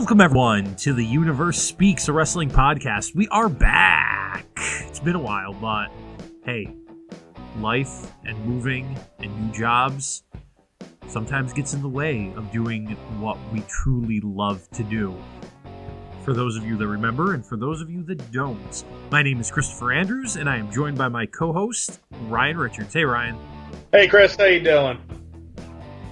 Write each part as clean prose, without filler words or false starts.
Welcome, everyone, to the Universe Speaks, a wrestling podcast. We are back. It's been a while, but hey, life and moving and new jobs sometimes gets in the way of doing what we truly love to do. For those of you that remember, and for those of you that don't, my name is Christopher Andrews, and I am joined by my co-host, Ryan Richards. Hey, Ryan. Hey, Chris. How you doing?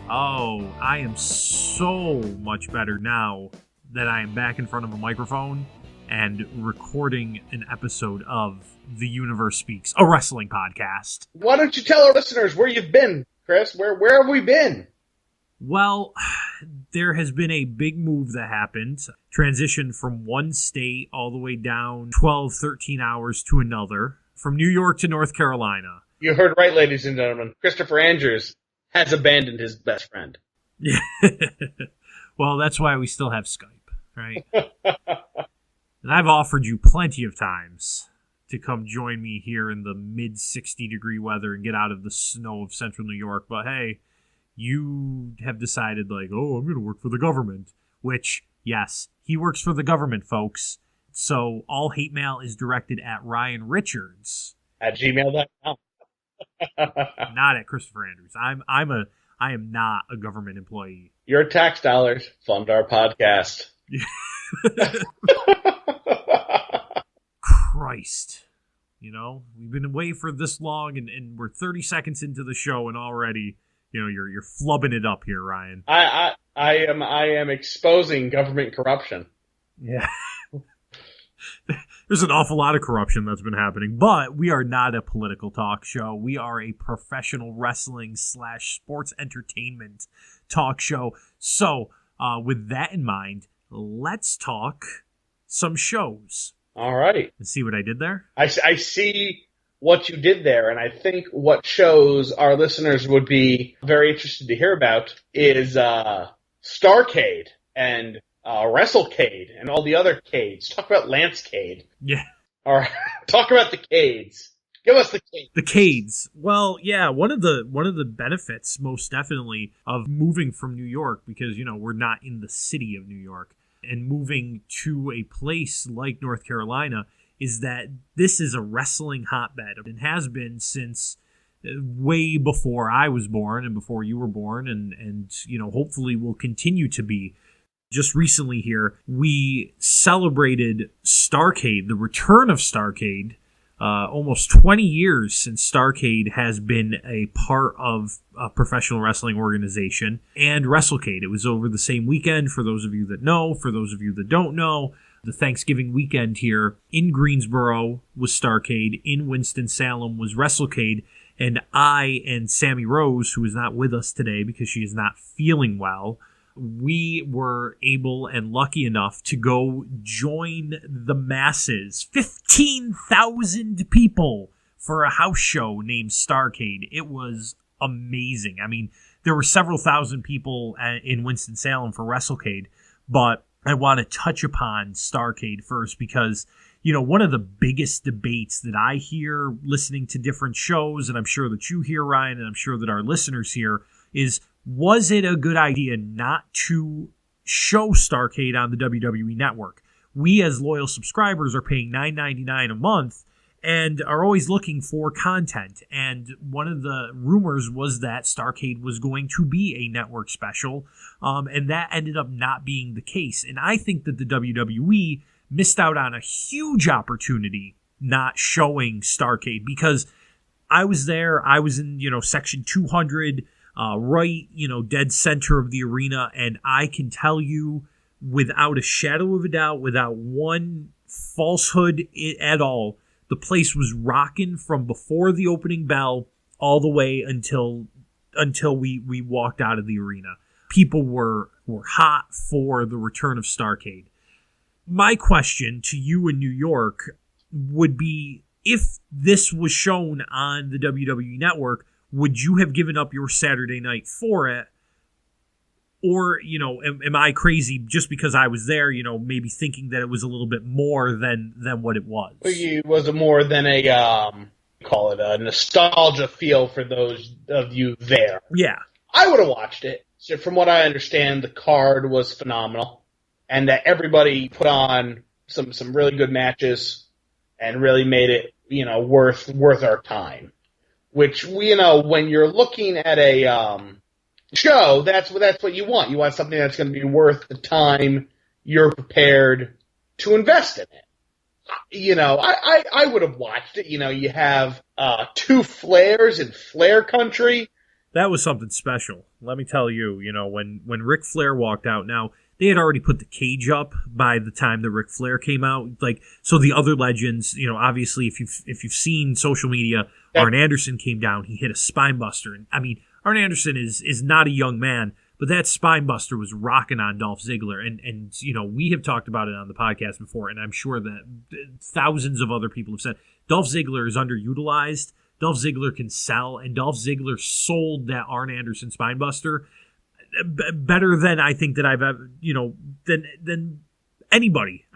Oh, I am so much better now that I am back in front of a microphone and recording an episode of The Universe Speaks, a wrestling podcast. Why don't you tell our listeners where you've been, Chris? Where have we been? Well, there has been a big move that happened. Transition from one state all the way down 12, 13 hours to another. From New York to North Carolina. You heard right, ladies and gentlemen. Christopher Andrews has abandoned his best friend. Yeah. Well, that's why we still have Skype, right? And I've offered you plenty of times to come join me here in the mid-60 degree weather and get out of the snow of central New York. But hey, you have decided like, oh, I'm going to work for the government. Which, yes, he works for the government, folks. So all hate mail is directed at Ryan Richards. At gmail.com. Not at Christopher Andrews. I am not a government employee. Your tax dollars fund our podcast. Christ. You know, we've been away for this long and we're 30 seconds into the show and already, you know, you're flubbing it up here, Ryan. I am exposing government corruption. Yeah. There's an awful lot of corruption that's been happening, but we are not a political talk show. We are a professional wrestling / sports entertainment talk show. So, with that in mind, let's talk some shows. All right. And see what I did there? I see what you did there, and I think what shows our listeners would be very interested to hear about is Starrcade and WrestleCade and all the other Cades. Talk about LanceCade. Yeah. All right. Talk about the Cades. Give us the Cades. The Cades. Well, yeah, one of the benefits, most definitely, of moving from New York, because, you know, we're not in the city of New York, and moving to a place like North Carolina, is that this is a wrestling hotbed. It has been since way before I was born and before you were born, and you know, hopefully will continue to be. Just recently here, we celebrated Starrcade, the return of Starrcade, almost 20 years since Starrcade has been a part of a professional wrestling organization, and WrestleCade. It was over the same weekend, for those of you that know. For those of you that don't know, the Thanksgiving weekend here in Greensboro was Starrcade, in Winston-Salem was WrestleCade, and I and Sammy Rose, who is not with us today because she is not feeling well, we were able and lucky enough to go join the masses, 15,000 people, for a house show named Starrcade. It was amazing. I mean, there were several thousand people in Winston-Salem for WrestleCade, but I want to touch upon Starrcade first because, you know, one of the biggest debates that I hear listening to different shows, and I'm sure that you hear, Ryan, and I'm sure that our listeners hear, is, was it a good idea not to show Starrcade on the WWE Network? We, as loyal subscribers, are paying $9.99 a month and are always looking for content. And one of the rumors was that Starrcade was going to be a network special, and that ended up not being the case. And I think that the WWE missed out on a huge opportunity not showing Starrcade, because I was there. I was in, you know, section 200, right, you know, dead center of the arena, and I can tell you without a shadow of a doubt, without one falsehood at all, the place was rocking from before the opening bell all the way until we walked out of the arena. People were hot for the return of Starrcade. My question to you in New York would be, if this was shown on the WWE Network, would you have given up your Saturday night for it? Or, you know, am I crazy just because I was there, you know, maybe thinking that it was a little bit more than what it was? It was more than a, call it a nostalgia feel for those of you there. Yeah. I would have watched it. So from what I understand, the card was phenomenal. and that everybody put on some really good matches and really made it, worth our time. Which, when you're looking at a show, that's what you want. You want something that's going to be worth the time you're prepared to invest in it. I would have watched it. You have two Flairs in Flair country. That was something special. Let me tell you, when Ric Flair walked out, now, they had already put the cage up by the time that Ric Flair came out. So the other legends, obviously, if you've seen social media, Arn Anderson came down, he hit a spinebuster. And, Arn Anderson is not a young man, but that spinebuster was rocking on Dolph Ziggler. And we have talked about it on the podcast before, and I'm sure that thousands of other people have said, Dolph Ziggler is underutilized. Dolph Ziggler can sell, and Dolph Ziggler sold that Arn Anderson spinebuster better than I think that I've ever, than anybody.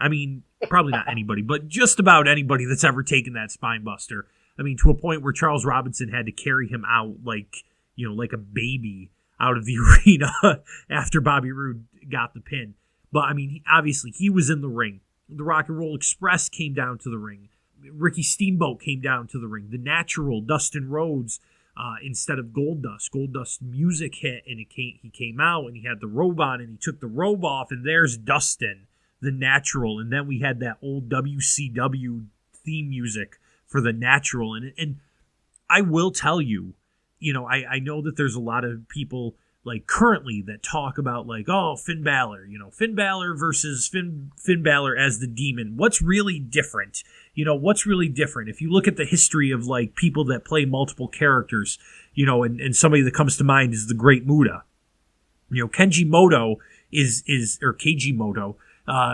Probably not anybody, but just about anybody that's ever taken that spinebuster. To a point where Charles Robinson had to carry him out like a baby out of the arena after Bobby Roode got the pin. But, obviously, he was in the ring. The Rock and Roll Express came down to the ring. Ricky Steamboat came down to the ring. The Natural, Dustin Rhodes, instead of Goldust music hit, and he came out, and he had the robe on, and he took the robe off, and there's Dustin, the Natural. And then we had that old WCW theme music for the Natural. And I will tell you, I know that there's a lot of people currently that talk about Finn Balor versus Finn Balor as the Demon. What's really different? What's really different? If you look at the history of people that play multiple characters, and somebody that comes to mind is the Great Muta. Kenji Moto or Keiji Moto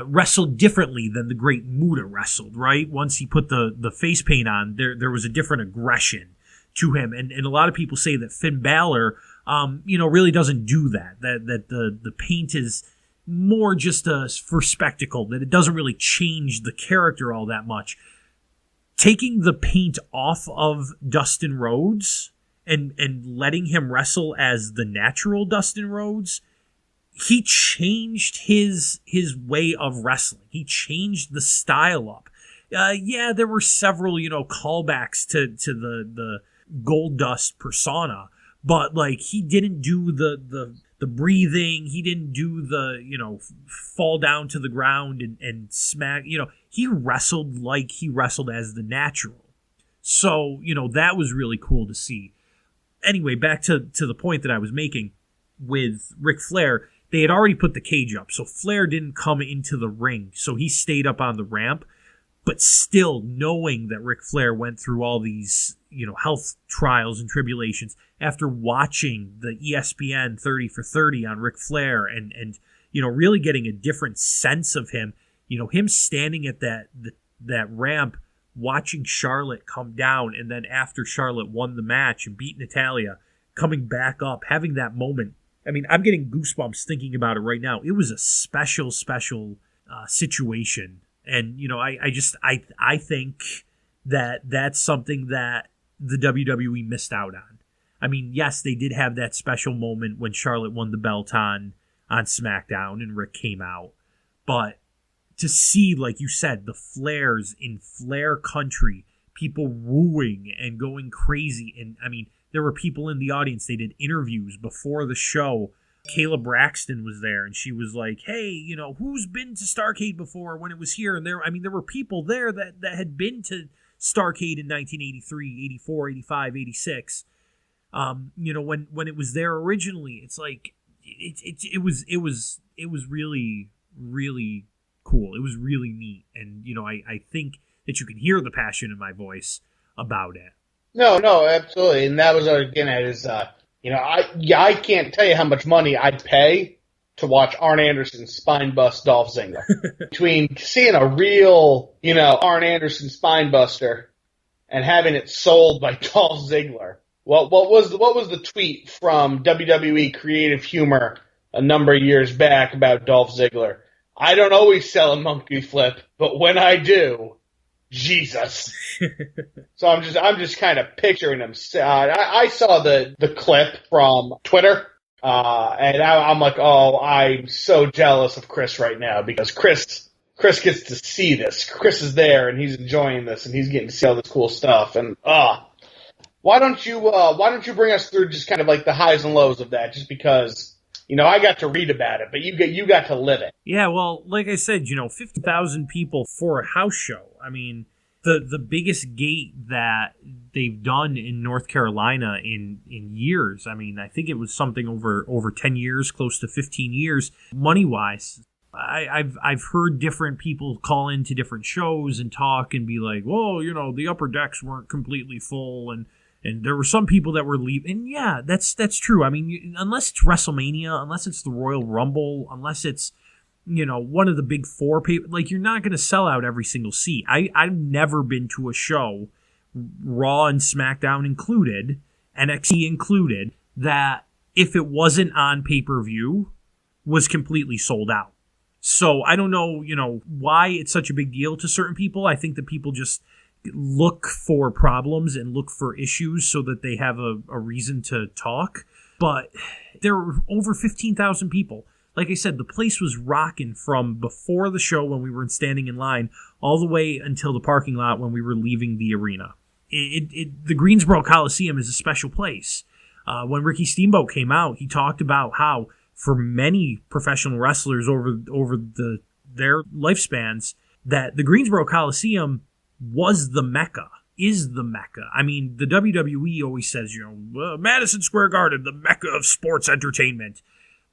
wrestled differently than the Great Muta wrestled, right? Once he put the face paint on, there was a different aggression to him. And a lot of people say that Finn Balor, really doesn't do that. That the paint is more just for spectacle, that it doesn't really change the character all that much. Taking the paint off of Dustin Rhodes and letting him wrestle as the Natural Dustin Rhodes, he changed his way of wrestling. He changed the style up. There were several, callbacks to the Goldust persona, but he didn't do the breathing. He didn't do the, fall down to the ground and smack. He wrestled like he wrestled as the Natural. So, that was really cool to see. Anyway, back to the point that I was making with Ric Flair. They had already put the cage up, so Flair didn't come into the ring, so he stayed up on the ramp. But still, knowing that Ric Flair went through all these, health trials and tribulations, after watching the ESPN 30 for 30 on Ric Flair and really getting a different sense of him, him standing at that ramp, watching Charlotte come down, and then after Charlotte won the match and beat Natalya, coming back up, having that moment. I'm getting goosebumps thinking about it right now. It was a special situation. And, I think that that's something that the WWE missed out on. Yes, they did have that special moment when Charlotte won the belt on SmackDown and Rick came out. But to see, like you said, the Flairs in Flair country, people wooing and going crazy. And, there were people in the audience. They did interviews before the show. Kayla Braxton was there, and she was like, hey, who's been to Starrcade before when it was here? And there were people there that had been to Starrcade in 1983, 84, 85, 86. When it was there originally, it's like, it was really, really cool. It was really neat. And, I think that you can hear the passion in my voice about it. No, absolutely. And that was, again, I can't tell you how much money I'd pay to watch Arn Anderson spine-bust Dolph Ziggler. Between seeing a real, Arn Anderson spine-buster and having it sold by Dolph Ziggler. What was the tweet from WWE Creative Humor a number of years back about Dolph Ziggler? I don't always sell a monkey flip, but when I do, Jesus. So I'm just kind of picturing him. I saw the clip from Twitter And I'm like, oh, I'm so jealous of Chris right now because Chris gets to see this. Chris is there and he's enjoying this and he's getting to see all this cool stuff. And why don't you bring us through just kind of like the highs and lows of that? Just because I got to read about it, but you got to live it. Yeah, well, like I said, 50,000 people for a house show. I mean, the biggest gate that they've done in North Carolina in years. I mean, I think it was something over 10 years, close to 15 years, money-wise. I've heard different people call into different shows and talk and be like, well, the upper decks weren't completely full and there were some people that were leaving. And yeah, that's true. I mean, unless it's WrestleMania, unless it's the Royal Rumble, unless it's one of the big four people, like, you're not going to sell out every single seat. I've never been to a show, Raw and SmackDown included, NXT included, that if it wasn't on pay-per-view, was completely sold out. So I don't know, why it's such a big deal to certain people. I think that people just look for problems and look for issues so that they have a reason to talk. But there were over 15,000 people. Like I said, the place was rocking from before the show when we were standing in line all the way until the parking lot when we were leaving the arena. The Greensboro Coliseum is a special place. When Ricky Steamboat came out, he talked about how for many professional wrestlers over their lifespans, that the Greensboro Coliseum was the Mecca, is the Mecca. I mean, the WWE always says, Madison Square Garden, the Mecca of sports entertainment.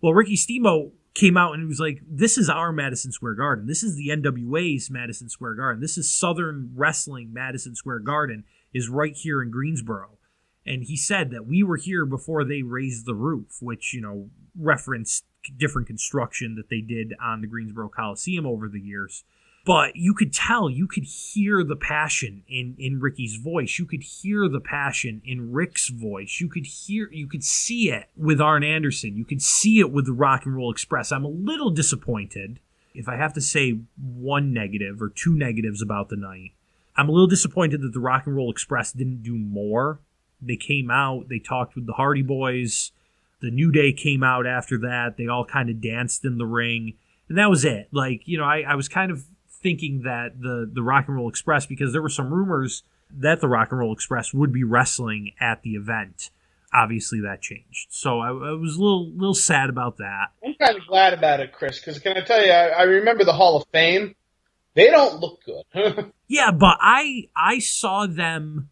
Well, Ricky Steamboat came out and he was like, this is our Madison Square Garden. This is the NWA's Madison Square Garden. This is Southern Wrestling Madison Square Garden, is right here in Greensboro. And he said that we were here before they raised the roof, which, referenced different construction that they did on the Greensboro Coliseum over the years. But you could tell, you could hear the passion in Ricky's voice. You could hear the passion in Rick's voice. You could see it with Arn Anderson. You could see it with the Rock and Roll Express. I'm a little disappointed. If I have to say one negative or two negatives about the night, I'm a little disappointed that the Rock and Roll Express didn't do more. They came out, they talked with the Hardy Boys. The New Day came out after that. They all kind of danced in the ring. And that was it. Like, I was kind of thinking that the Rock and Roll Express, because there were some rumors that the Rock and Roll Express would be wrestling at the event. Obviously, that changed. So I was a little sad about that. I'm kind of glad about it, Chris, because can I tell you, I remember the Hall of Fame. They don't look good. Yeah, but I saw them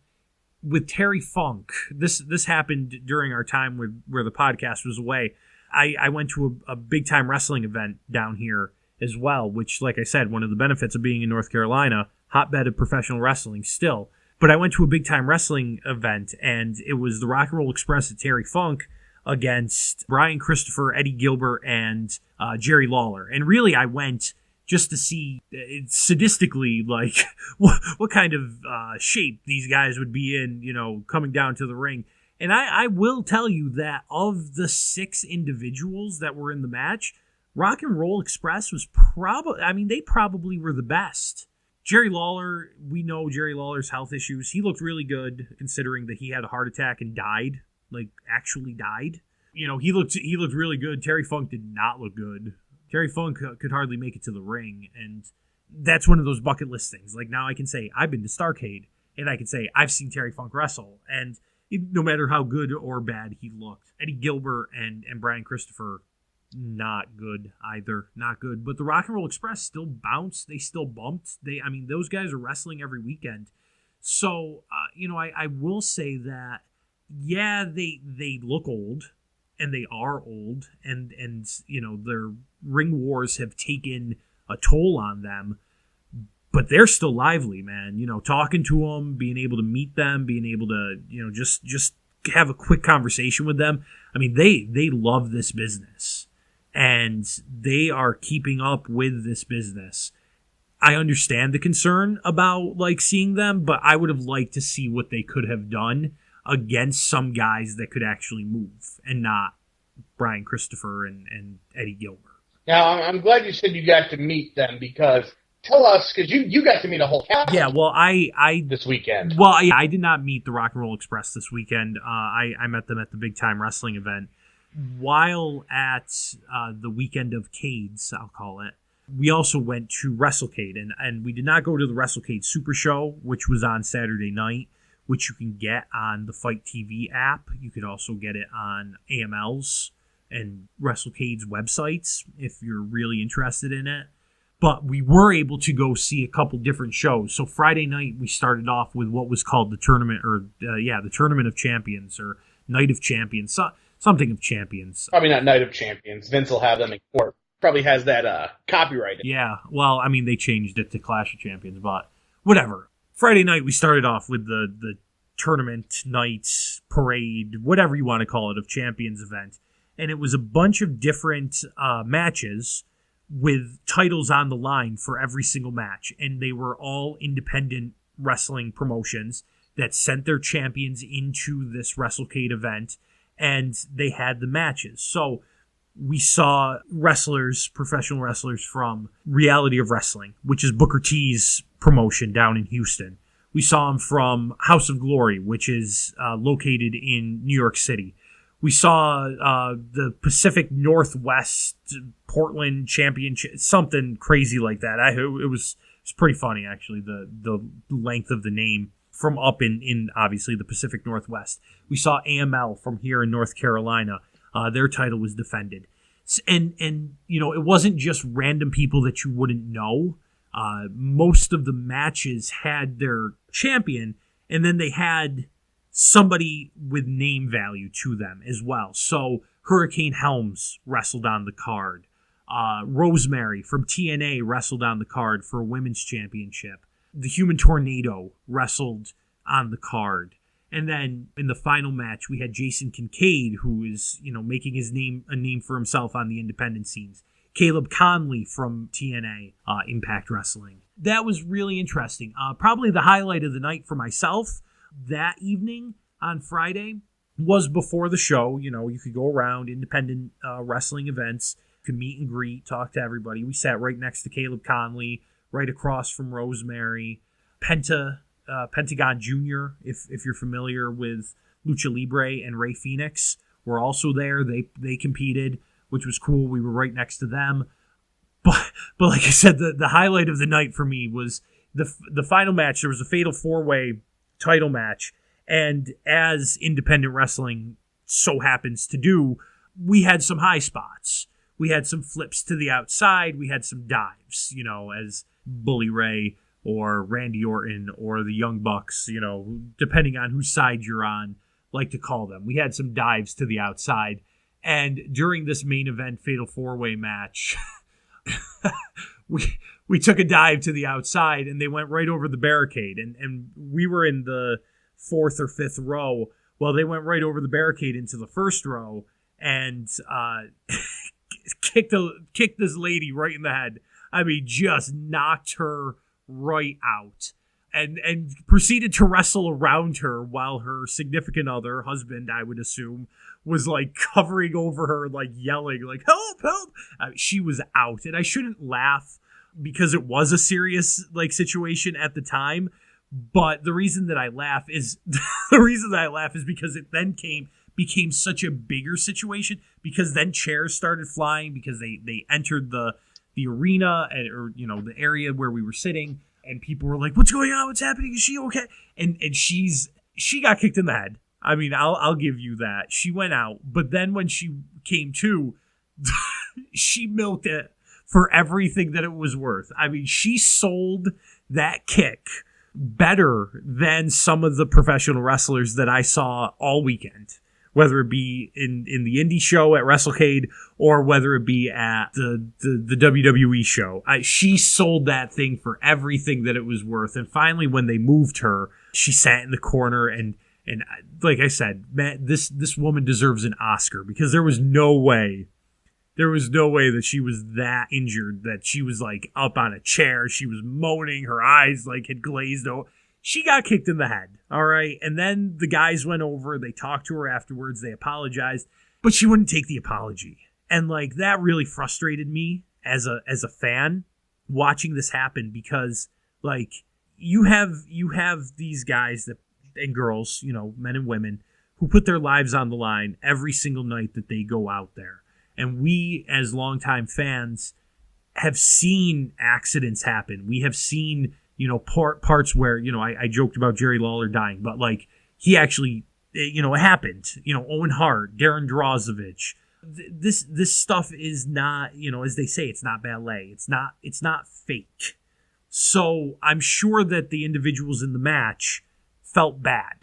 with Terry Funk. This happened during our time where the podcast was away. I went to a big-time wrestling event down here as well, which, like I said, one of the benefits of being in North Carolina, hotbed of professional wrestling still. But I went to a big-time wrestling event, and it was the Rock and Roll Express at Terry Funk against Brian Christopher, Eddie Gilbert, and Jerry Lawler. And really, I went just to see sadistically, like, what kind of shape these guys would be in, coming down to the ring. And I will tell you that of the 6 individuals that were in the match, Rock and Roll Express was they probably were the best. Jerry Lawler, we know Jerry Lawler's health issues. He looked really good considering that he had a heart attack and died, like actually died. He looked really good. Terry Funk did not look good. Terry Funk could hardly make it to the ring, and that's one of those bucket list things. Like, now I can say I've been to Starrcade, and I can say I've seen Terry Funk wrestle, and no matter how good or bad he looked. Eddie Gilbert and Brian Christopher, not good either. Not good. But the Rock and Roll Express still bounced. They still bumped. Those guys are wrestling every weekend. So, I will say that, yeah, they look old, and they are old, and their ring wars have taken a toll on them, but they're still lively, man. Talking to them, being able to meet them, being able to, just have a quick conversation with them. They love this business, and they are keeping up with this business. I understand the concern about, like, seeing them, but I would have liked to see what they could have done against some guys that could actually move, and not Brian Christopher and Eddie Gilbert. Now, I'm glad you said you got to meet them, because tell us, because you got to meet a whole cast. Yeah, well, I this weekend. Well, I did not meet the Rock and Roll Express this weekend. I met them at the big time wrestling event. while at the weekend of Cades, I'll call it, we also went to WrestleCade, and we did not go to the WrestleCade Super Show, which was on Saturday night, which you can get on the Fight TV app. You could also get it on AML's and WrestleCade's websites if you're really interested in it. But we were able to go see a couple different shows. So Friday night, we started off with what was called the Tournament, the Tournament of Champions, or Night of Champions, something of Champions. Probably not Night of Champions. Vince will have them in court. Probably has that copyrighted. Yeah, well, I mean, they changed it to Clash of Champions, but whatever. Friday night, we started off with the tournament night, parade, whatever you want to call it, of Champions event. And it was a bunch of different matches with titles on the line for every single match. And they were all independent wrestling promotions that sent their champions into this WrestleCade event, and they had the matches. So we saw professional wrestlers from Reality of Wrestling, which is Booker T's promotion down in Houston. We saw him from House of Glory, which is located in New York City. We saw the Pacific Northwest Portland Championship, something crazy like that. It was pretty funny, actually, the length of the name, from up in obviously the Pacific Northwest. We saw AML from here in North Carolina. Their title was defended. And it wasn't just random people that you wouldn't know. Most of the matches had their champion, and then they had somebody with name value to them as well. So Hurricane Helms wrestled on the card. Rosemary from TNA wrestled on the card for a women's championship. The Human Tornado wrestled on the card. And then in the final match, we had Jason Kincaid, who is, making a name for himself on the independent scenes. Caleb Conley from TNA, Impact Wrestling. That was really interesting. Probably the highlight of the night for myself that evening on Friday was before the show. You could go around independent wrestling events, you could meet and greet, talk to everybody. We sat right next to Caleb Conley, right across from Rosemary. Pentagon Jr., if you're familiar with Lucha Libre, and Ray Phoenix were also there. They competed, which was cool. We were right next to them. But like I said, the highlight of the night for me was the final match. There was a fatal 4-way title match, and as independent wrestling so happens to do, we had some high spots. We had some flips to the outside. We had some dives, as Bully Ray or Randy Orton or the Young Bucks, depending on whose side you're on, like to call them. We had some dives to the outside. And during this main event fatal 4-way match, we took a dive to the outside, and they went right over the barricade. And we were in the 4th or 5th row. Well, they went right over the barricade into the 1st row and kicked this lady right in the head. I mean, just knocked her right out, and proceeded to wrestle around her while her significant other, husband, I would assume, was like covering over her, like yelling, like, help, help. She was out, and I shouldn't laugh because it was a serious situation at the time. But the reason that I laugh is because it then became such a bigger situation, because then chairs started flying because they entered the arena, or the area where we were sitting, and people were like, what's going on? What's happening? Is she okay? And she got kicked in the head. I mean, I'll give you that. She went out, but then when she came to, she milked it for everything that it was worth. I mean, she sold that kick better than some of the professional wrestlers that I saw all weekend, whether it be in the indie show at WrestleCade or whether it be at the WWE show. She sold that thing for everything that it was worth. And finally, when they moved her, she sat in the corner, and like I said, man, this woman deserves an Oscar, because there was no way that she was that injured, that she was like up on a chair. She was moaning. Her eyes had glazed over. She got kicked in the head, all right? And then the guys went over, they talked to her afterwards, they apologized, but she wouldn't take the apology. And that really frustrated me as a fan watching this happen, because you have these guys and girls, men and women, who put their lives on the line every single night that they go out there. And we, as longtime fans, have seen accidents happen. We have seen, parts where, I joked about Jerry Lawler dying, but like he actually, it happened. Owen Hart, Darren Drozovic. This stuff is not, as they say, it's not ballet. It's not fake. So I'm sure that the individuals in the match felt bad.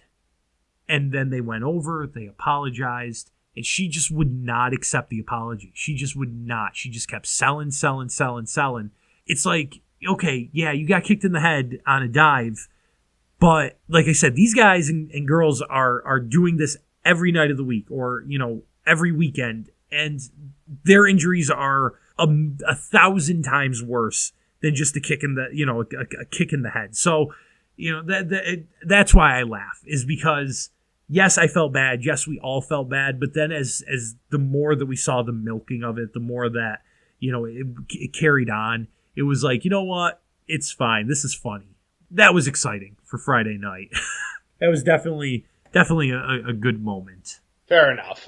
And then they went over, they apologized, and she just would not accept the apology. She just would not. She just kept selling. It's like, okay, yeah, you got kicked in the head on a dive, but like I said, these guys and girls are doing this every night of the week or, every weekend, and their injuries are 1,000 times worse than just a kick in the, a kick in the head. So, that's why I laugh, is because yes, I felt bad. Yes, we all felt bad. But then as the more that we saw the milking of it, the more that, it carried on, it was like, you know what? It's fine. This is funny. That was exciting for Friday night. That was definitely a good moment. Fair enough.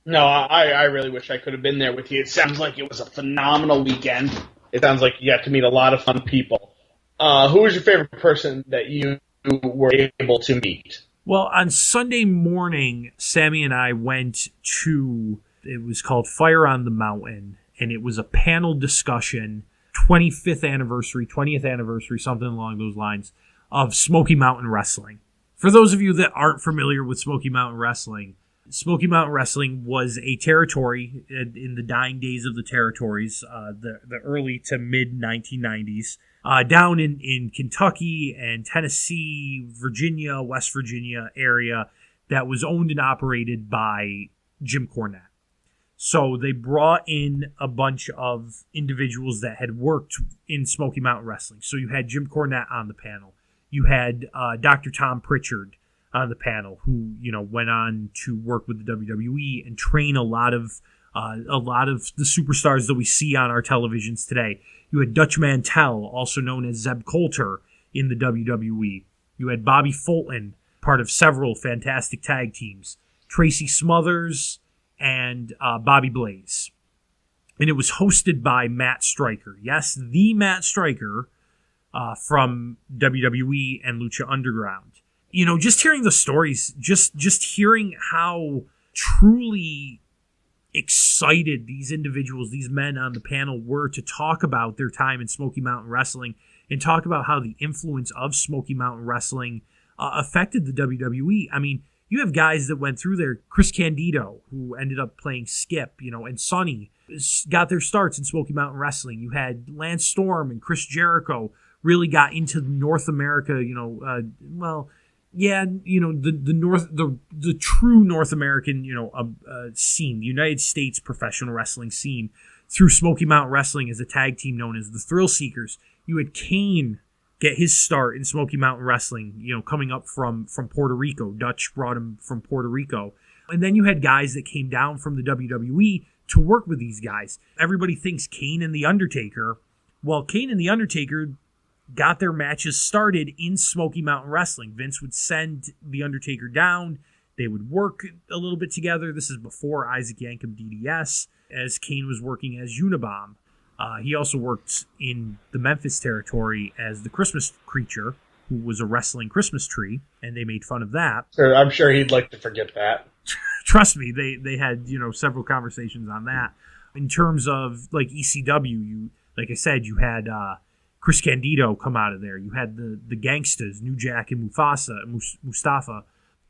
No, I really wish I could have been there with you. It sounds like it was a phenomenal weekend. It sounds like you got to meet a lot of fun people. Who was your favorite person that you were able to meet? Well, on Sunday morning, Sammy and I went to, it was called Fire on the Mountain, and it was a panel discussion, 20th anniversary, something along those lines, of Smoky Mountain Wrestling. For those of you that aren't familiar with Smoky Mountain Wrestling was a territory in the dying days of the territories, the early to mid 1990s, down in Kentucky and Tennessee, Virginia, West Virginia area, that was owned and operated by Jim Cornette. So they brought in a bunch of individuals that had worked in Smoky Mountain Wrestling. So you had Jim Cornette on the panel. You had Dr. Tom Pritchard on the panel, who went on to work with the WWE and train a lot of the superstars that we see on our televisions today. You had Dutch Mantell, also known as Zeb Coulter, in the WWE. You had Bobby Fulton, part of several fantastic tag teams. Tracy Smothers and Bobby Blaze. And it was hosted by Matt Striker. Yes, the Matt Striker from WWE and Lucha Underground. Just hearing the stories, just hearing how truly excited these individuals, these men on the panel were to talk about their time in Smoky Mountain Wrestling and talk about how the influence of Smoky Mountain Wrestling affected the WWE. I mean, you have guys that went through there. Chris Candido, who ended up playing Skip, and Sonny got their starts in Smoky Mountain Wrestling. You had Lance Storm and Chris Jericho really got into North America, the true North American, scene, the United States professional wrestling scene, through Smoky Mountain Wrestling as a tag team known as the Thrill Seekers. You had Kane get his start in Smoky Mountain Wrestling, coming up from Puerto Rico. Dutch brought him from Puerto Rico. And then you had guys that came down from the WWE to work with these guys. Everybody thinks Kane and The Undertaker. Well, Kane and The Undertaker got their matches started in Smoky Mountain Wrestling. Vince would send The Undertaker down. They would work a little bit together. This is before Isaac Yankem DDS, as Kane was working as Unabomb. He also worked in the Memphis territory as the Christmas Creature, who was a wrestling Christmas tree, and they made fun of that. I'm sure he'd like to forget that. Trust me, they had several conversations on that. In terms of like ECW, like I said, you had Chris Candido come out of there. You had the Gangstas, New Jack and Mustafa.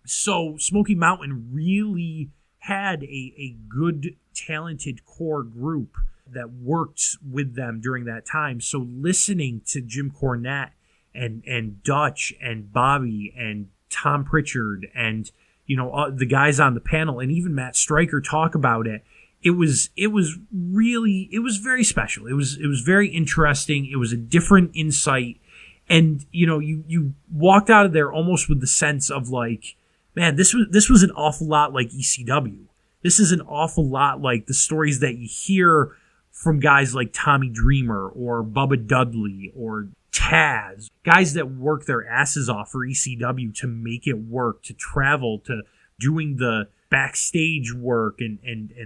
So Smoky Mountain really had a good, talented core group that worked with them during that time. So listening to Jim Cornette and Dutch and Bobby and Tom Pritchard and the guys on the panel and even Matt Striker talk about it, it was very special. It was very interesting. It was a different insight, and you walked out of there almost with the sense of like, man, this was an awful lot like ECW. This is an awful lot like the stories that you hear from guys like Tommy Dreamer or Bubba Dudley or Taz, guys that work their asses off for ECW to make it work, to travel, to doing the backstage work and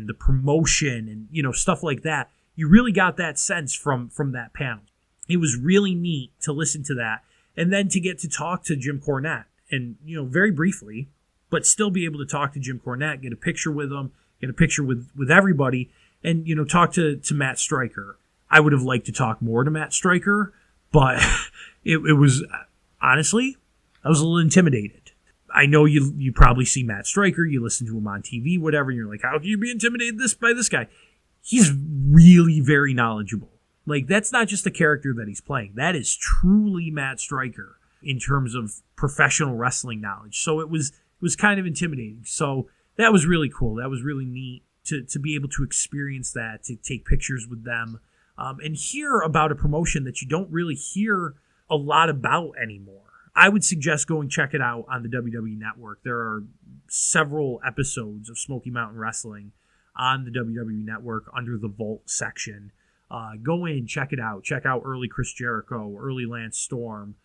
the promotion and, you know, stuff like that. You really got that sense from that panel. It was really neat to listen to that. And then to get to talk to Jim Cornette and, you know, very briefly, but still be able to talk to Jim Cornette, get a picture with him, get a picture with everybody, and, you know, talk to Matt Stryker. I would have liked to talk more to Matt Stryker, but it was, honestly, I was a little intimidated. I know you probably see Matt Stryker, you listen to him on TV, whatever, and you're like, how can you be intimidated by this guy? He's really very knowledgeable. Like, that's not just a character that he's playing. That is truly Matt Stryker in terms of professional wrestling knowledge. So it was kind of intimidating. So that was really cool. That was really neat to be able to experience that, to take pictures with them, and hear about a promotion that you don't really hear a lot about anymore. I would suggest going check it out on the WWE Network. There are several episodes of Smoky Mountain Wrestling on the WWE Network under the Vault section. Go in, check it out. Check out early Chris Jericho, early Lance Storm.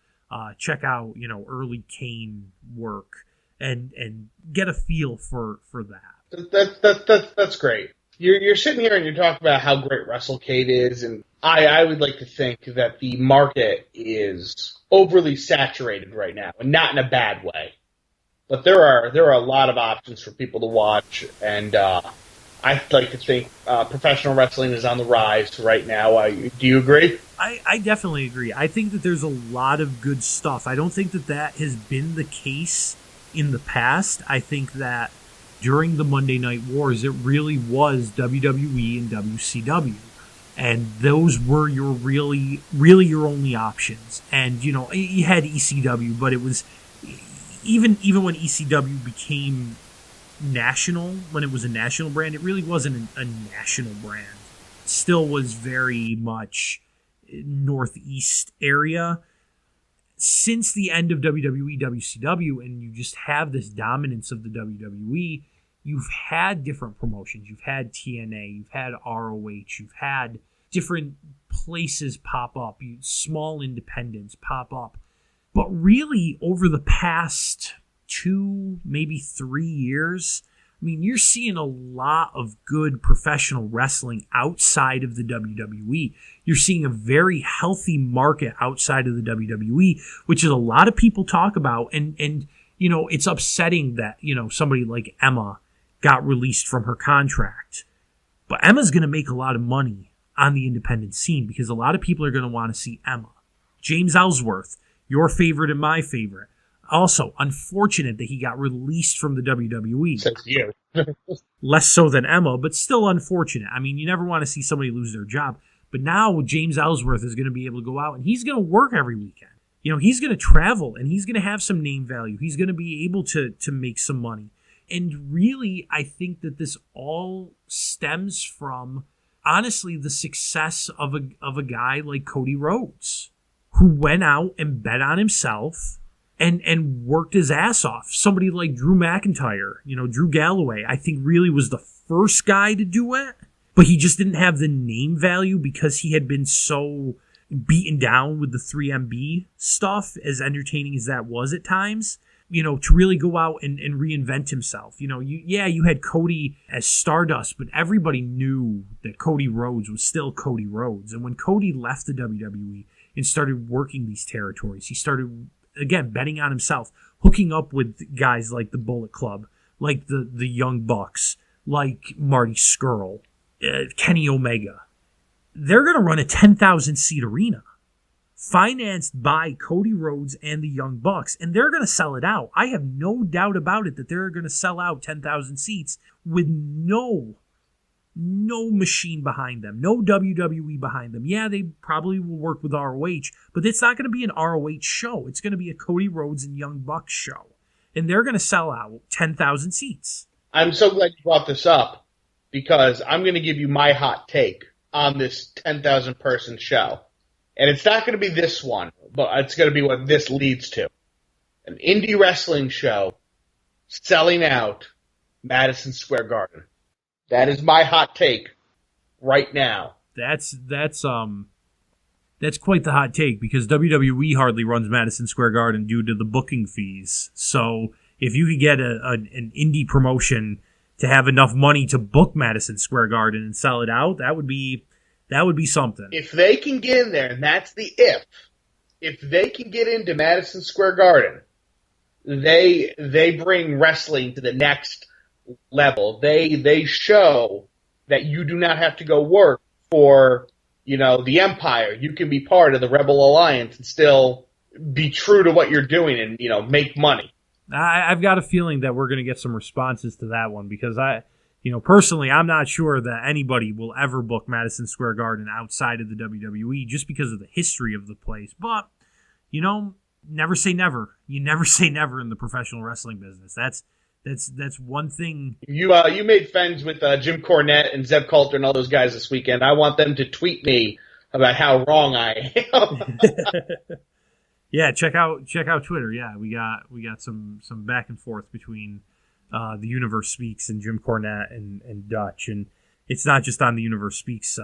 Check out, you know, early Kane work, and get a feel for that. That's great. You're sitting here and you're talking about how great WrestleCade is, and I would like to think that the market is overly saturated right now, and not in a bad way. But there are a lot of options for people to watch, and I'd like to think professional wrestling is on the rise right now. Do you agree? I definitely agree. I think that there's a lot of good stuff. I don't think that has been the case in the past. I think that during the Monday Night Wars, it really was WWE and WCW. And those were your really your only options. And, you know, you had ECW, but it was even when ECW became national, when it was a national brand, it really wasn't a national brand. It still was very much Northeast area. Since the end of WWE, WCW, and you just have this dominance of the WWE, you've had different promotions. You've had TNA, you've had ROH, you've had different places pop up, small independents pop up. But really, over the past 2, maybe 3 years, I mean, you're seeing a lot of good professional wrestling outside of the WWE. You're seeing a very healthy market outside of the WWE, which is a lot of people talk about. And you know, it's upsetting that, you know, somebody like Emma got released from her contract. But Emma's going to make a lot of money on the independent scene because a lot of people are going to want to see Emma. James Ellsworth, your favorite and my favorite. Also, unfortunate that he got released from the WWE. Since you. Less so than Emma, but still unfortunate. I mean, you never want to see somebody lose their job. But now James Ellsworth is going to be able to go out and he's going to work every weekend. You know, he's going to travel and he's going to have some name value. He's going to be able to make some money. And really, I think that this all stems from, honestly, the success of a guy like Cody Rhodes, who went out and bet on himself and worked his ass off. Somebody like Drew McIntyre, you know, Drew Galloway, I think really was the first guy to do it, but he just didn't have the name value because he had been so beaten down with the 3MB stuff, as entertaining as that was at times, you know, to really go out and reinvent himself. You know, you had Cody as Stardust, but everybody knew that Cody Rhodes was still Cody Rhodes. And when Cody left the WWE and started working these territories, he started, again, betting on himself, hooking up with guys like the Bullet Club, like the Young Bucks, like Marty Scurll, Kenny Omega. They're going to run a 10,000-seat arena financed by Cody Rhodes and the Young Bucks, and they're going to sell it out. I have no doubt about it that they're going to sell out 10,000 seats with no machine behind them, no WWE behind them. Yeah, they probably will work with ROH, but it's not going to be an ROH show. It's going to be a Cody Rhodes and Young Bucks show, and they're going to sell out 10,000 seats. I'm so glad you brought this up because I'm going to give you my hot take on this 10,000 person show. And it's not going to be this one, but it's going to be what this leads to. An indie wrestling show selling out Madison Square Garden. That is my hot take right now. That's quite the hot take because WWE hardly runs Madison Square Garden due to the booking fees. So if you could get an indie promotion to have enough money to book Madison Square Garden and sell it out, that would be something. If they can get in there, and that's the if they can get into Madison Square Garden, they bring wrestling to the next level. They show that you do not have to go work for, the Empire. You can be part of the Rebel Alliance and still be true to what you're doing and, make money. I've got a feeling that we're going to get some responses to that one because personally, I'm not sure that anybody will ever book Madison Square Garden outside of the WWE just because of the history of the place. But, never say never. You never say never in the professional wrestling business. That's one thing. You made friends with Jim Cornette and Zeb Coulter and all those guys this weekend. I want them to tweet me about how wrong I am. Yeah, check out Twitter. Yeah, we got some back and forth between the Universe Speaks and Jim Cornette and Dutch, and it's not just on the Universe Speaks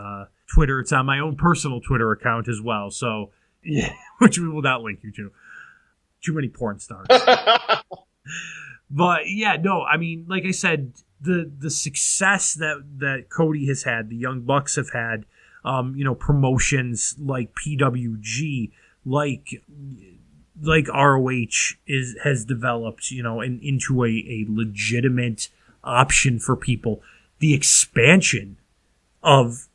Twitter; it's on my own personal Twitter account as well. So, yeah, which we will not link you to. Too many porn stars. But yeah, no, I mean, like I said, the success that Cody has had, the Young Bucks have had, promotions like PWG. Like ROH has developed, and into a legitimate option for people. The expansion of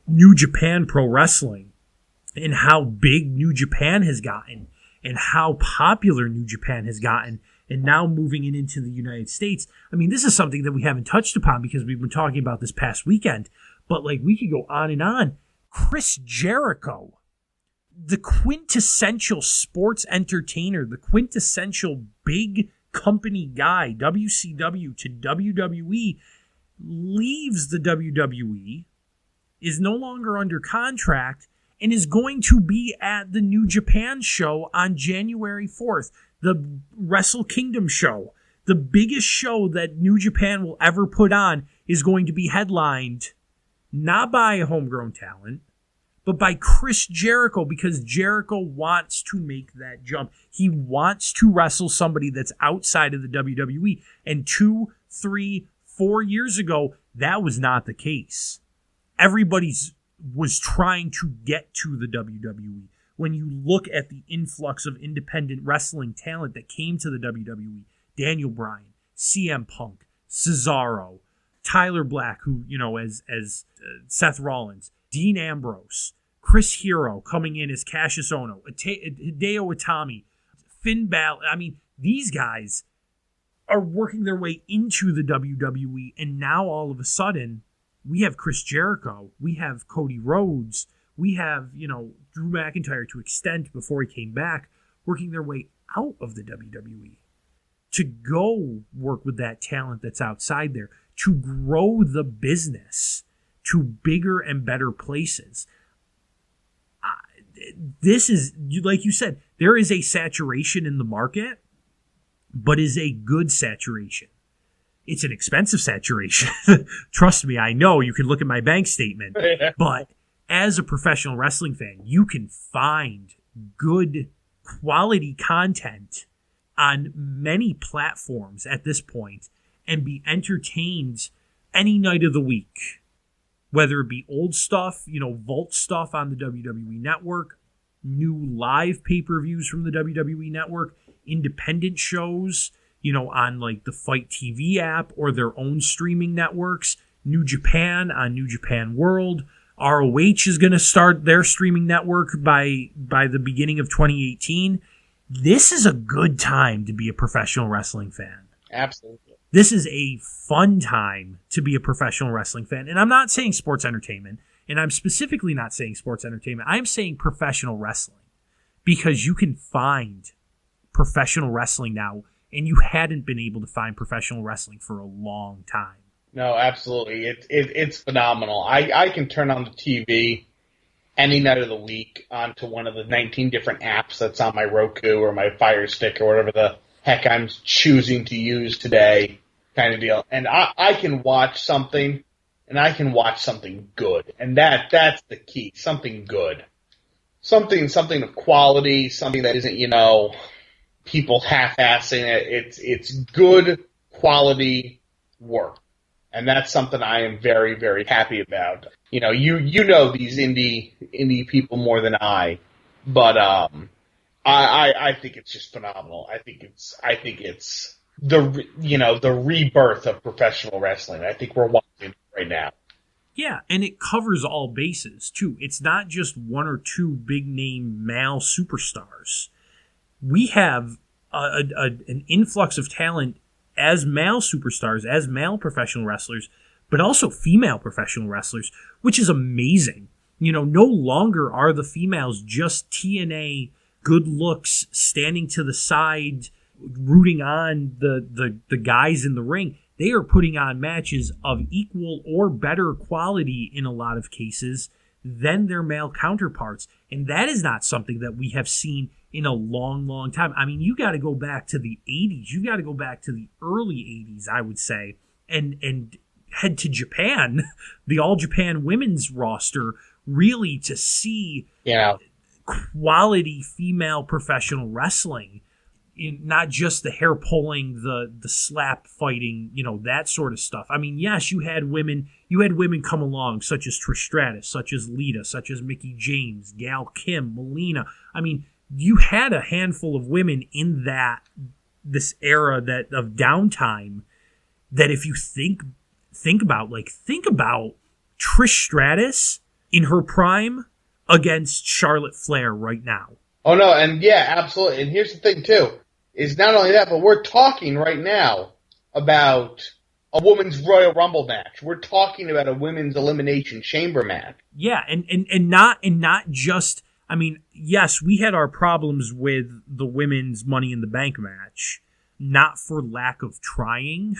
New Japan Pro Wrestling and how big New Japan has gotten and how popular New Japan has gotten and now moving it into the United States. I mean, this is something that we haven't touched upon because we've been talking about this past weekend, but we could go on and on. Chris Jericho, the quintessential sports entertainer, the quintessential big company guy, WCW to WWE, leaves the WWE, is no longer under contract, and is going to be at the New Japan show on January 4th, the Wrestle Kingdom show. The biggest show that New Japan will ever put on is going to be headlined not by a homegrown talent, but by Chris Jericho, because Jericho wants to make that jump. He wants to wrestle somebody that's outside of the WWE. And 2, 3, 4 years ago, that was not the case. Everybody was trying to get to the WWE. When you look at the influx of independent wrestling talent that came to the WWE, Daniel Bryan, CM Punk, Cesaro, Tyler Black, who, as Seth Rollins, Dean Ambrose, Chris Hero coming in as Cassius Ohno, Hideo Itami, Finn Balor. I mean, these guys are working their way into the WWE, and now all of a sudden, we have Chris Jericho, we have Cody Rhodes, we have, Drew McIntyre to extent before he came back, working their way out of the WWE to go work with that talent that's outside there, to grow the business to bigger and better places. This is, like you said, there is a saturation in the market, but is a good saturation. It's an expensive saturation. Trust me, I know. You can look at my bank statement. But as a professional wrestling fan, you can find good quality content on many platforms at this point and be entertained any night of the week. Whether it be old stuff, Vault stuff on the WWE Network, new live pay-per-views from the WWE Network, independent shows, on the Fight TV app or their own streaming networks, New Japan on New Japan World. ROH is going to start their streaming network by the beginning of 2018. This is a good time to be a professional wrestling fan. Absolutely. This is a fun time to be a professional wrestling fan. And I'm not saying sports entertainment, and I'm specifically not saying sports entertainment. I'm saying professional wrestling, because you can find professional wrestling now, and you hadn't been able to find professional wrestling for a long time. No, absolutely. It's phenomenal. I can turn on the TV any night of the week onto one of the 19 different apps that's on my Roku or my Fire Stick or whatever the heck I'm choosing to use today, kind of deal. And I can watch something, and I can watch something good. And that's the key. Something good. Something of quality, something that isn't, people half-assing it. It's good quality work. And that's something I am very, very happy about. You know these indie people more than I, but I think it's just phenomenal. I think it's the rebirth of professional wrestling. I think we're watching it right now. Yeah, and it covers all bases too. It's not just one or two big name male superstars. We have an influx of talent as male superstars, as male professional wrestlers, but also female professional wrestlers, which is amazing. No longer are the females just TNA good looks, standing to the side, rooting on the guys in the ring. They are putting on matches of equal or better quality in a lot of cases than their male counterparts. And that is not something that we have seen in a long, long time. I mean, you got to go back to the 80s. You got to go back to the early 80s, I would say, and head to Japan, the All Japan women's roster, really to see quality female professional wrestling. Not just the hair pulling, the slap fighting, that sort of stuff. I mean, yes, you had women come along, such as Trish Stratus, such as Lita, such as Mickie James, Gail Kim, Melina. I mean, you had a handful of women in this era of downtime that if you think about Trish Stratus in her prime against Charlotte Flair right now. Oh no, and yeah, absolutely. And here's the thing too, is not only that, but we're talking right now about a women's Royal Rumble match. We're talking about a women's Elimination Chamber match. Yeah, and not just, I mean, yes, we had our problems with the women's Money in the Bank match, not for lack of trying.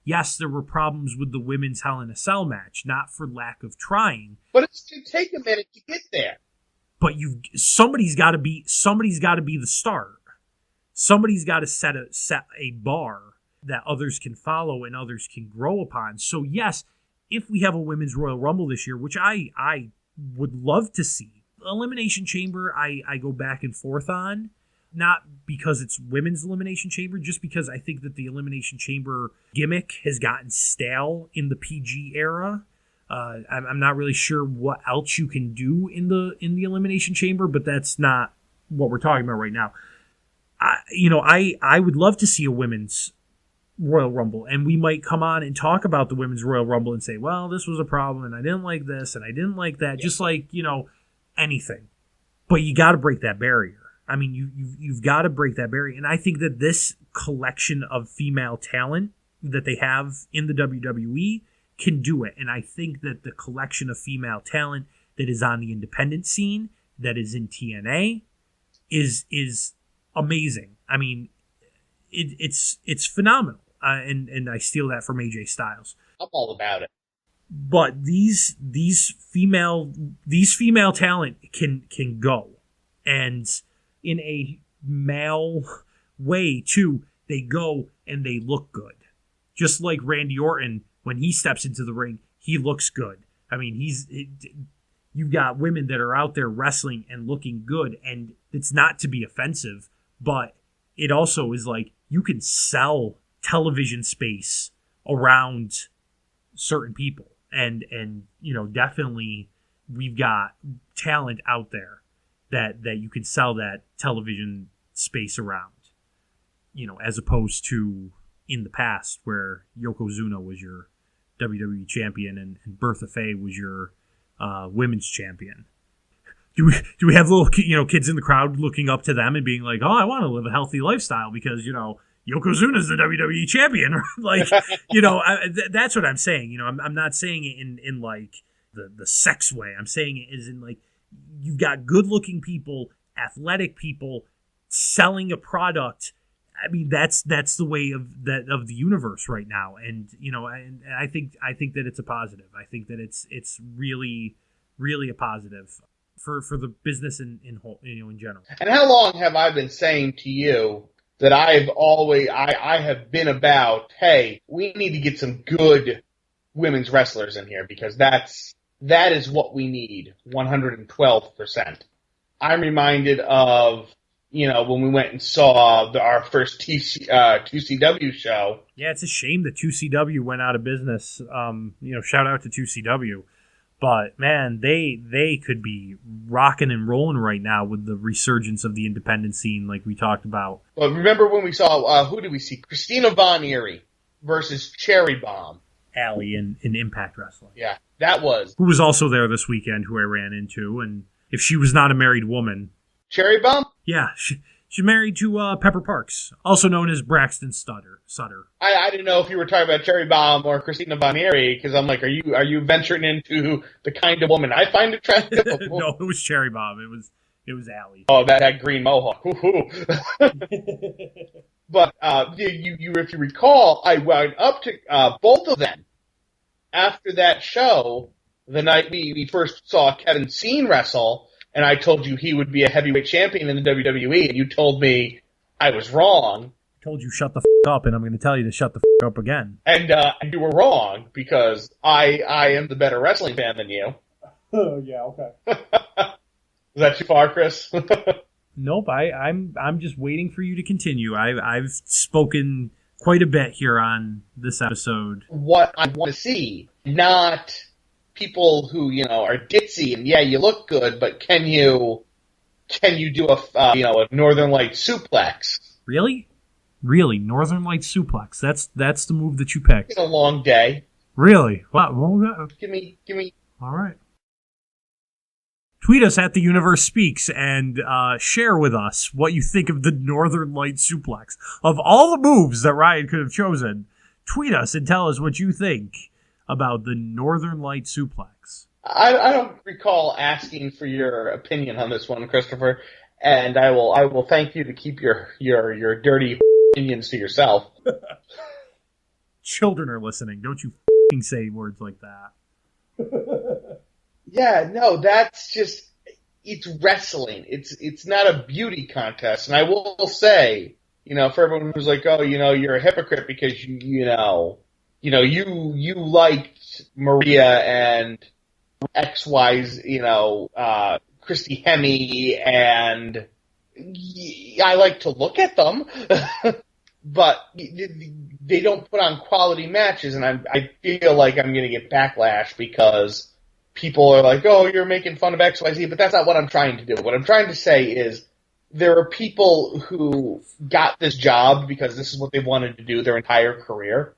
Yes, there were problems with the women's Hell in a Cell match, not for lack of trying. But it's going to take a minute to get there. But somebody's got to be the star. Somebody's got to set a bar that others can follow and others can grow upon. So yes, if we have a women's Royal Rumble this year, which I would love to see, Elimination Chamber I go back and forth on, not because it's women's Elimination Chamber, just because I think that the Elimination Chamber gimmick has gotten stale in the PG era. I'm not really sure what else you can do in the Elimination Chamber, but that's not what we're talking about right now. I would love to see a women's Royal Rumble, and we might come on and talk about the women's Royal Rumble and say, well, this was a problem, and I didn't like this, and I didn't like that, just like, anything. But you got to break that barrier. I mean, you've got to break that barrier, and I think that this collection of female talent that they have in the WWE can do it. And I think that the collection of female talent that is on the independent scene, that is in TNA, is amazing. I mean, it's phenomenal. And I steal that from AJ Styles. I'm all about it. But these female talent can go, and in a male way too, they go and they look good. Just like Randy Orton, when he steps into the ring, he looks good. I mean, you've got women that are out there wrestling and looking good, and it's not to be offensive, but it also is like you can sell television space around certain people, and definitely we've got talent out there that you can sell that television space around, as opposed to in the past where Yokozuna was your WWE champion and Bertha Faye was your women's champion. Do we have little kids in the crowd looking up to them and being like, oh, I want to live a healthy lifestyle because Yokozuna's the WWE champion, or like that's what I'm saying. I'm not saying it in like the sex way. I'm saying it is in like you've got good looking people, athletic people selling a product. I mean, that's the way of the universe right now, and and I think that it's a positive. I think that it's really, really a positive for the business in general. And how long have I been saying to you that I have been about, hey, we need to get some good women's wrestlers in here because that is what we need, 112%. I'm reminded of when we went and saw our first 2CW show. Yeah, it's a shame that 2CW went out of business. Shout out to 2CW. But, man, they could be rocking and rolling right now with the resurgence of the independent scene like we talked about. Well, remember when we saw, who did we see? Christina Von Eerie versus Cherry Bomb. Allie in Impact Wrestling. Yeah, that was. Who was also there this weekend, who I ran into, and if she was not a married woman. Cherry Bomb? Yeah, she's married to Pepper Parks, also known as Braxton Sutter. I didn't know if you were talking about Cherry Bomb or Christina Von Eerie, because I'm like, are you venturing into the kind of woman I find attractive? No, it was Cherry Bomb. It was Allie. Oh, that green mohawk. But if you recall, I went up to both of them after that show the night we first saw Kevin Steen wrestle, and I told you he would be a heavyweight champion in the WWE, and you told me I was wrong. I told you shut the up, and I'm going to tell you to shut the up again. And you were wrong, because I am the better wrestling fan than you. Oh, yeah, okay. Is that too far, Chris? Nope, I'm just waiting for you to continue. I've spoken quite a bit here on this episode. What I want to see, not people who are ditzy and you look good, but can you do a Northern Light suplex? Really, Northern Light suplex. That's the move that you picked. It's a long day. Really? Wow. Well, give me. All right. Tweet us at The Universe Speaks and share with us what you think of the Northern Light suplex. Of all the moves that Ryan could have chosen, tweet us and tell us what you think about the Northern Light suplex. I don't recall asking for your opinion on this one, Christopher, and I will thank you to keep your dirty opinions to yourself. Children are listening. Don't you say words like that. Yeah, no, that's just, it's wrestling. It's not a beauty contest. And I will say, for everyone who's like, oh, you're a hypocrite because you liked Maria and XY's, Christy Hemme, and I like to look at them, but they don't put on quality matches, and I feel like I'm going to get backlash because people are like, oh, you're making fun of XYZ, but that's not what I'm trying to do. What I'm trying to say is there are people who got this job because this is what they wanted to do their entire career,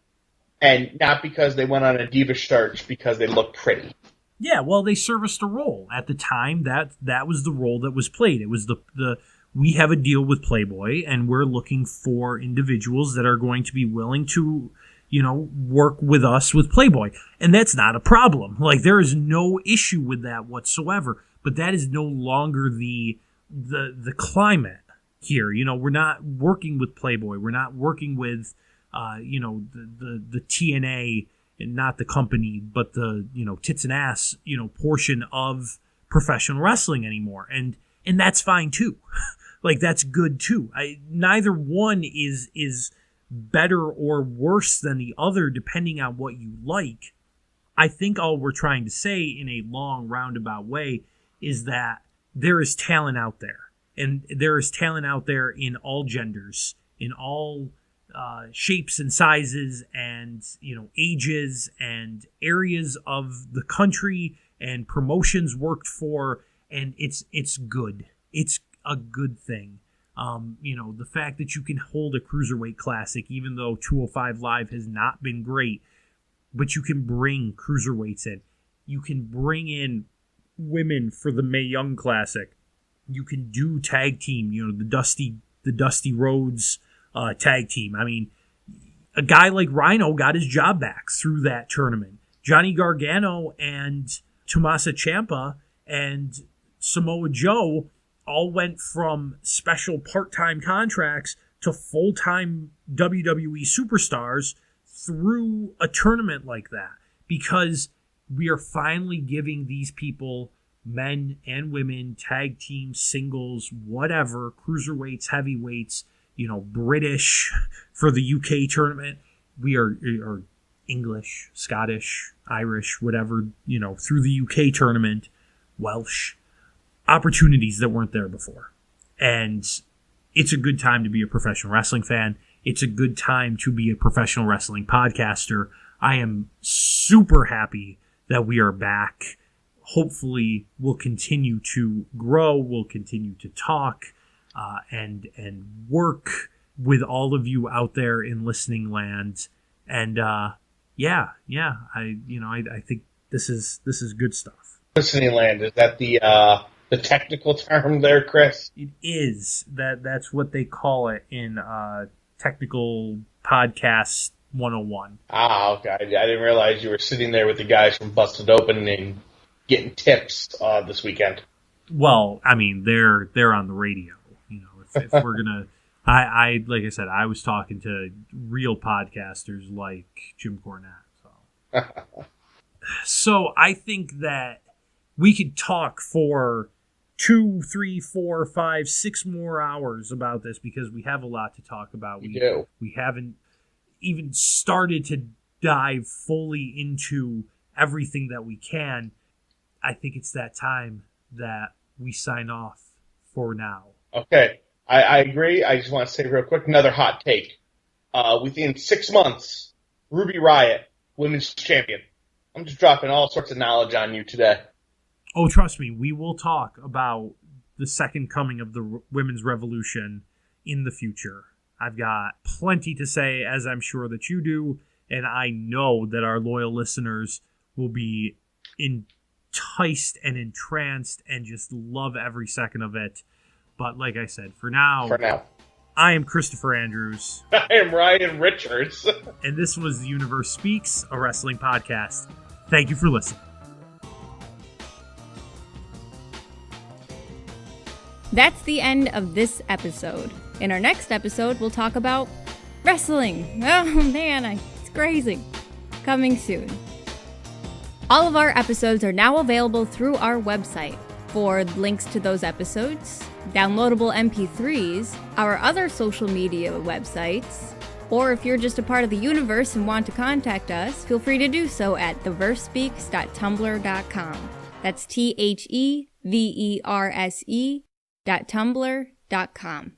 and not because they went on a diva search because they look pretty. Yeah, well, they serviced a role. At the time, that was the role that was played. It was the we have a deal with Playboy, and we're looking for individuals that are going to be willing to work with us with Playboy. And that's not a problem. Like, there is no issue with that whatsoever. But that is no longer the climate here. We're not working with Playboy. We're not working with, the TNA, and not the company, but the, tits and ass, portion of professional wrestling anymore. And that's fine too. Like, that's good too. Neither one is better or worse than the other, depending on what you like. I think all we're trying to say in a long roundabout way is that there is talent out there, and there is talent out there in all genders, in all shapes and sizes, and ages and areas of the country and promotions worked for, and it's good. It's a good thing. The fact that you can hold a Cruiserweight Classic, even though 205 Live has not been great, but you can bring Cruiserweights in. You can bring in women for the Mae Young Classic. You can do tag team, the Dusty Rhodes tag team. I mean, a guy like Rhino got his job back through that tournament. Johnny Gargano and Tommaso Ciampa and Samoa Joe all went from special part-time contracts to full-time WWE superstars through a tournament like that, because we are finally giving these people, men and women, tag teams, singles, whatever, cruiserweights, heavyweights, British for the UK tournament. We are English, Scottish, Irish, whatever, through the UK tournament, Welsh, opportunities that weren't there before. And it's a good time to be a professional wrestling fan. It's a good time to be a professional wrestling podcaster. I am super happy that we are back. Hopefully, we'll continue to grow. We'll continue to talk and work with all of you out there in listening land. And I think this is good stuff. Listening land, is that the technical term there, Chris? It is. That's what they call it in Technical Podcast 101. Ah, okay. I didn't realize you were sitting there with the guys from Busted Open and getting tips this weekend. Well, I mean, they're on the radio. You know, if we're gonna, I like I said, I was talking to real podcasters like Jim Cornette. So I think that we could talk for 2, 3, 4, 5, 6 more hours about this because we have a lot to talk about. We haven't even started to dive fully into everything that we can. I think it's that time that we sign off for now. Okay, I agree. I just want to say real quick, another hot take. Within 6 months, Ruby Riott, women's champion. I'm just dropping all sorts of knowledge on you today. Oh, trust me, we will talk about the second coming of the women's revolution in the future. I've got plenty to say, as I'm sure that you do, and I know that our loyal listeners will be enticed and entranced and just love every second of it. But like I said, for now, I am Christopher Andrews. I am Ryan Richards. And this was The Universe Speaks, a wrestling podcast. Thank you for listening. That's the end of this episode. In our next episode, we'll talk about wrestling. Oh man, it's crazy. Coming soon. All of our episodes are now available through our website. For links to those episodes, downloadable MP3s, our other social media websites, or if you're just a part of the universe and want to contact us, feel free to do so at theversespeaks.tumblr.com. That's TheVerse.tumblr.com.